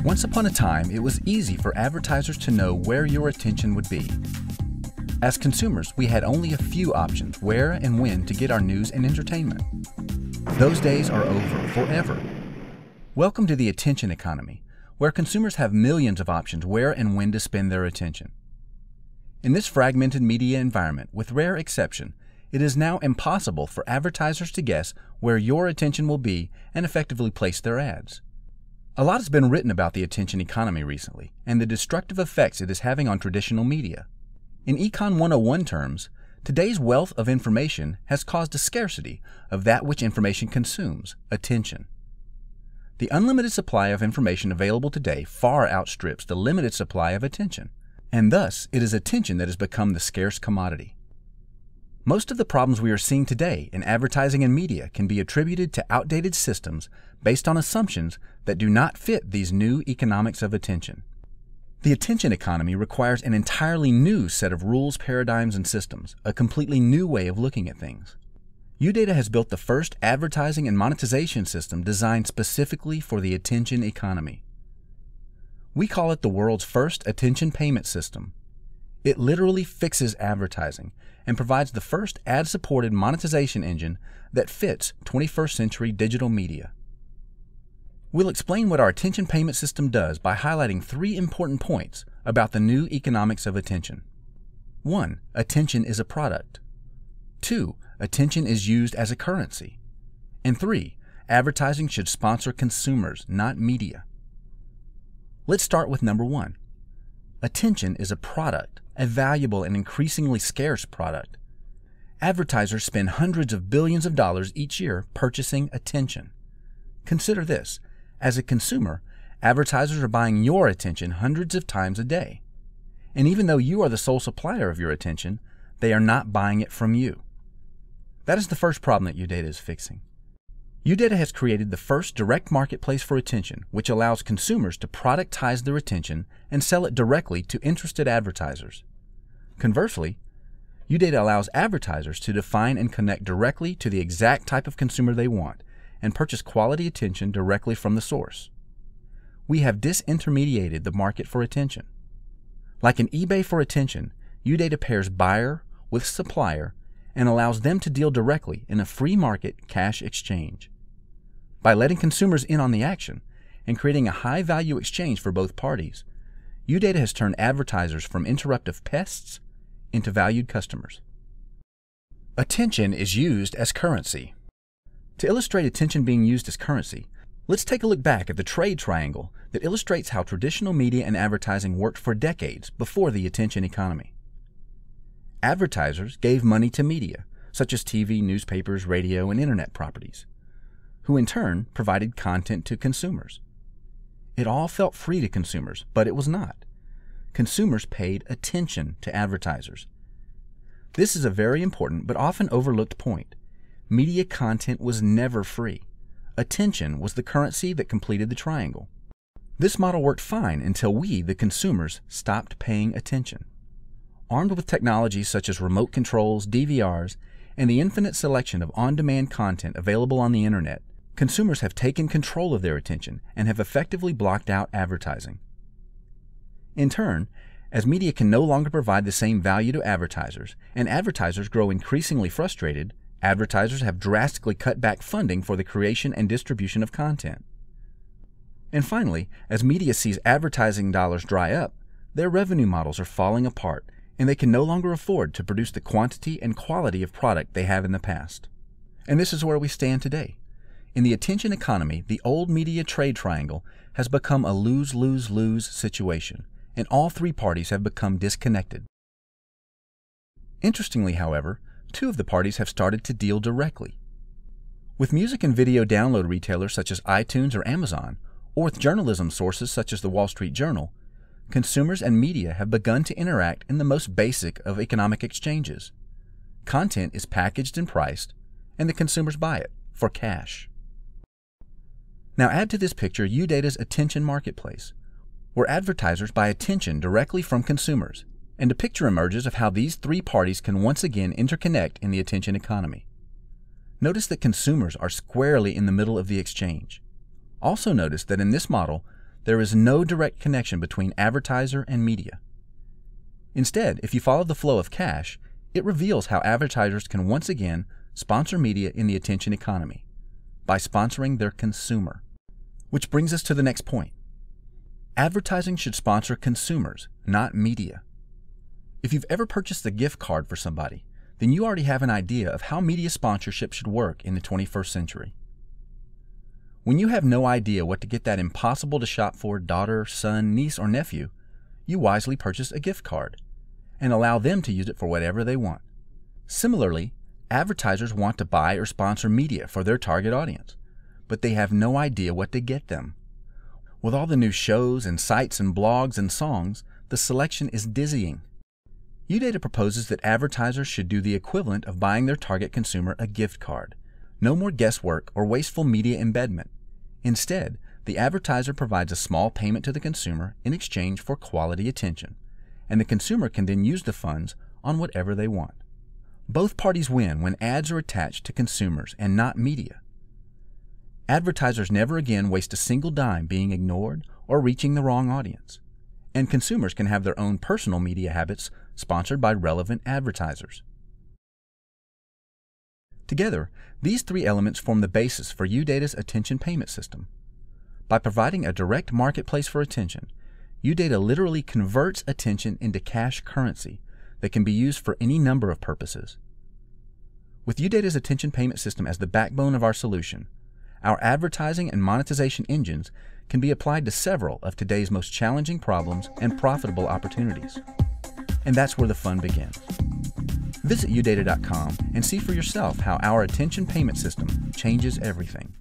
Once upon a time, it was easy for advertisers to know where your attention would be. As consumers, we had only a few options where and when to get our news and entertainment. Those days are over forever. Welcome to the attention economy, where consumers have millions of options where and when to spend their attention. In this fragmented media environment, with rare exception, it is now impossible for advertisers to guess where your attention will be and effectively place their ads. A lot has been written about the attention economy recently and the destructive effects it is having on traditional media. In Econ 101 terms, today's wealth of information has caused a scarcity of that which information consumes, attention. The unlimited supply of information available today far outstrips the limited supply of attention, and thus it is attention that has become the scarce commodity. Most of the problems we are seeing today in advertising and media can be attributed to outdated systems based on assumptions that do not fit these new economics of attention. The attention economy requires an entirely new set of rules, paradigms, and systems, a completely new way of looking at things. UData has built the first advertising and monetization system designed specifically for the attention economy. We call it the world's first attention payment system. It literally fixes advertising and provides the first ad-supported monetization engine that fits 21st century digital media. We'll explain what our attention payment system does by highlighting 3 important points about the new economics of attention. 1. Attention is a product. 2. Attention is used as a currency. And 3. Advertising should sponsor consumers, not media. Let's start with number 1. Attention is a product, a valuable and increasingly scarce product. Advertisers spend hundreds of billions of dollars each year purchasing attention. Consider this. As a consumer, advertisers are buying your attention hundreds of times a day. And even though you are the sole supplier of your attention, they are not buying it from you. That is the first problem that UData is fixing. UData has created the first direct marketplace for attention, which allows consumers to productize their attention and sell it directly to interested advertisers. Conversely, UData allows advertisers to define and connect directly to the exact type of consumer they want and purchase quality attention directly from the source. We have disintermediated the market for attention. Like an eBay for attention, UData pairs buyer with supplier and allows them to deal directly in a free market cash exchange. By letting consumers in on the action and creating a high-value exchange for both parties, UData has turned advertisers from interruptive pests into valued customers. Attention is used as currency. To illustrate attention being used as currency, let's take a look back at the trade triangle that illustrates how traditional media and advertising worked for decades before the attention economy. Advertisers gave money to media, such as TV, newspapers, radio, and internet properties, who in turn provided content to consumers. It all felt free to consumers, but it was not. Consumers paid attention to advertisers. This is a very important but often overlooked point. Media content was never free. Attention was the currency that completed the triangle. This model worked fine until we, the consumers, stopped paying attention. Armed with technologies such as remote controls, DVRs, and the infinite selection of on-demand content available on the internet, consumers have taken control of their attention and have effectively blocked out advertising. In turn, as media can no longer provide the same value to advertisers, and advertisers grow increasingly frustrated, advertisers have drastically cut back funding for the creation and distribution of content. And finally, as media sees advertising dollars dry up, their revenue models are falling apart, and they can no longer afford to produce the quantity and quality of product they have in the past. And this is where we stand today. In the attention economy, the old media trade triangle has become a lose-lose-lose situation, and all 3 parties have become disconnected. Interestingly, however, 2 of the parties have started to deal directly. With music and video download retailers such as iTunes or Amazon, or with journalism sources such as the Wall Street Journal, consumers and media have begun to interact in the most basic of economic exchanges. Content is packaged and priced, and the consumers buy it for cash. Now add to this picture UData's attention marketplace, where advertisers buy attention directly from consumers, and a picture emerges of how these 3 parties can once again interconnect in the attention economy. Notice that consumers are squarely in the middle of the exchange. Also notice that in this model, there is no direct connection between advertiser and media. Instead, if you follow the flow of cash, it reveals how advertisers can once again sponsor media in the attention economy by sponsoring their consumer. Which brings us to the next point. Advertising should sponsor consumers, not media. If you've ever purchased a gift card for somebody, then you already have an idea of how media sponsorship should work in the 21st century. When you have no idea what to get that impossible to shop for daughter, son, niece, or nephew, you wisely purchase a gift card and allow them to use it for whatever they want. Similarly, advertisers want to buy or sponsor media for their target audience, but they have no idea what to get them. With all the new shows and sites and blogs and songs, the selection is dizzying. UData proposes that advertisers should do the equivalent of buying their target consumer a gift card. No more guesswork or wasteful media embedment. Instead, the advertiser provides a small payment to the consumer in exchange for quality attention, and the consumer can then use the funds on whatever they want. Both parties win when ads are attached to consumers and not media. Advertisers never again waste a single dime being ignored or reaching the wrong audience, and consumers can have their own personal media habits sponsored by relevant advertisers. Together, these three elements form the basis for UData's attention payment system. By providing a direct marketplace for attention, UData literally converts attention into cash currency that can be used for any number of purposes. With UData's attention payment system as the backbone of our solution, our advertising and monetization engines can be applied to several of today's most challenging problems and profitable opportunities. And that's where the fun begins. Visit udata.com and see for yourself how our attention payment system changes everything.